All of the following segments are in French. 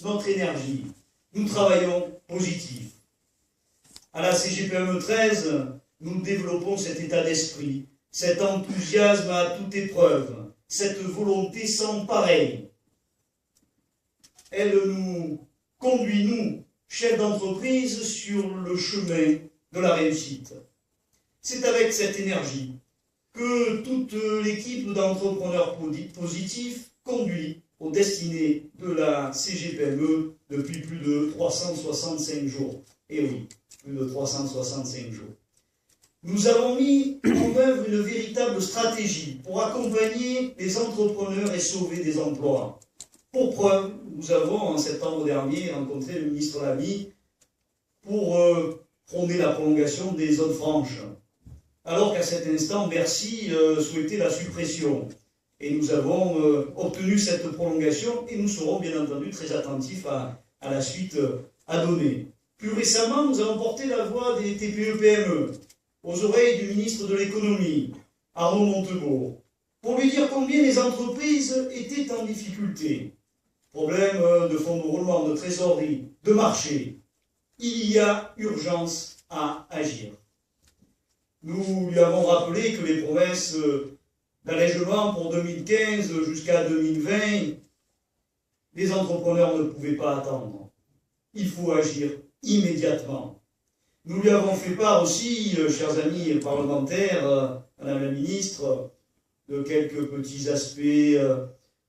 notre énergie. Nous travaillons positif. À la CGPME 13, nous développons cet état d'esprit, cet enthousiasme à toute épreuve, cette volonté sans pareil. Elle nous conduit, nous, chefs d'entreprise, sur le chemin de la réussite. C'est avec cette énergie que toute l'équipe d'entrepreneurs positifs conduit aux destinées de la CGPME depuis plus de 365 jours. Et oui, plus de 365 jours. Nous avons mis en œuvre une véritable stratégie pour accompagner les entrepreneurs et sauver des emplois. Pour preuve, nous avons en septembre dernier rencontré le ministre Lamy pour prôner la prolongation des zones franches. Alors qu'à cet instant, Bercy souhaitait la suppression. Et nous avons obtenu cette prolongation et nous serons bien entendu très attentifs à la suite à donner. Plus récemment, nous avons porté la voix des TPE-PME aux oreilles du ministre de l'économie, Arnaud Montebourg, pour lui dire combien les entreprises étaient en difficulté. Problème de fonds de roulement, de trésorerie, de marché. Il y a urgence à agir. Nous lui avons rappelé que les promesses d'allègement pour 2015 jusqu'à 2020, les entrepreneurs ne pouvaient pas attendre. Il faut agir immédiatement. Nous lui avons fait part aussi, chers amis parlementaires, Madame la Ministre, de quelques petits aspects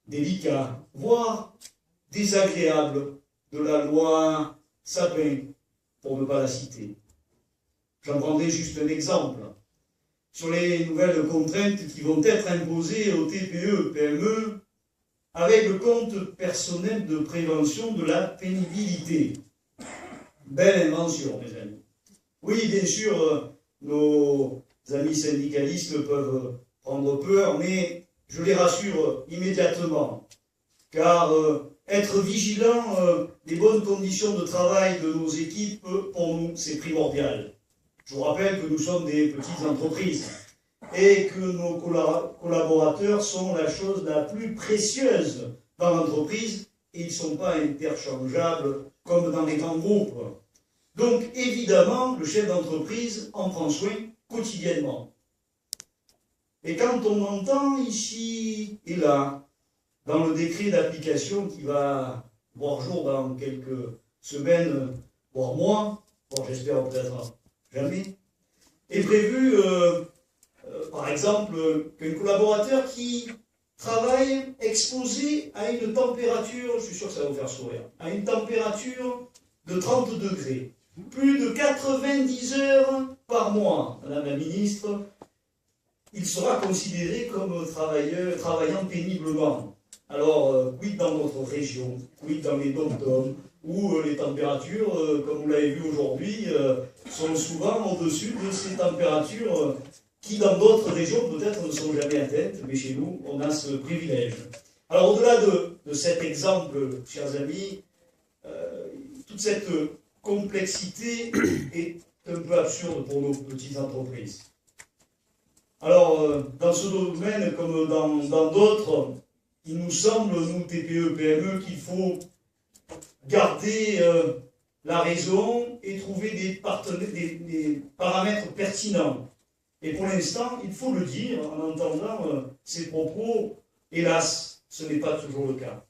délicats, voire désagréables de la loi Sapin, pour ne pas la citer. J'en prendrai juste un exemple. Sur les nouvelles contraintes qui vont être imposées aux TPE, PME, avec le compte personnel de prévention de la pénibilité. Belle invention, mes amis. Oui, bien sûr, nos amis syndicalistes peuvent prendre peur, mais je les rassure immédiatement, car être vigilant des bonnes conditions de travail de nos équipes, pour nous, c'est primordial. Je vous rappelle que nous sommes des petites entreprises et que nos collaborateurs sont la chose la plus précieuse dans l'entreprise et ils ne sont pas interchangeables comme dans les grands groupes. Donc évidemment, le chef d'entreprise en prend soin quotidiennement. Et quand on entend ici et là, dans le décret d'application qui va voir jour dans quelques semaines, voire mois, bon, j'espère peut-être jamais, est prévu, par exemple, qu'un collaborateur qui travaille exposé à une température, je suis sûr que ça va vous faire sourire, à une température de 30 degrés, plus de 90 heures par mois, Madame la Ministre, il sera considéré comme travaillant péniblement. Alors, quid dans notre région, quid dans les dom-toms, où les températures, comme vous l'avez vu aujourd'hui, sont souvent au-dessus de ces températures qui, dans d'autres régions, peut-être ne sont jamais atteintes, mais chez nous, on a ce privilège. Alors, au-delà de cet exemple, chers amis, toute cette complexité est un peu absurde pour nos petites entreprises. Alors, dans ce domaine, comme dans d'autres, il nous semble, nous, TPE, PME, qu'il faut garder la raison et trouver des paramètres pertinents. Et pour l'instant, il faut le dire, en entendant ces propos, hélas, ce n'est pas toujours le cas.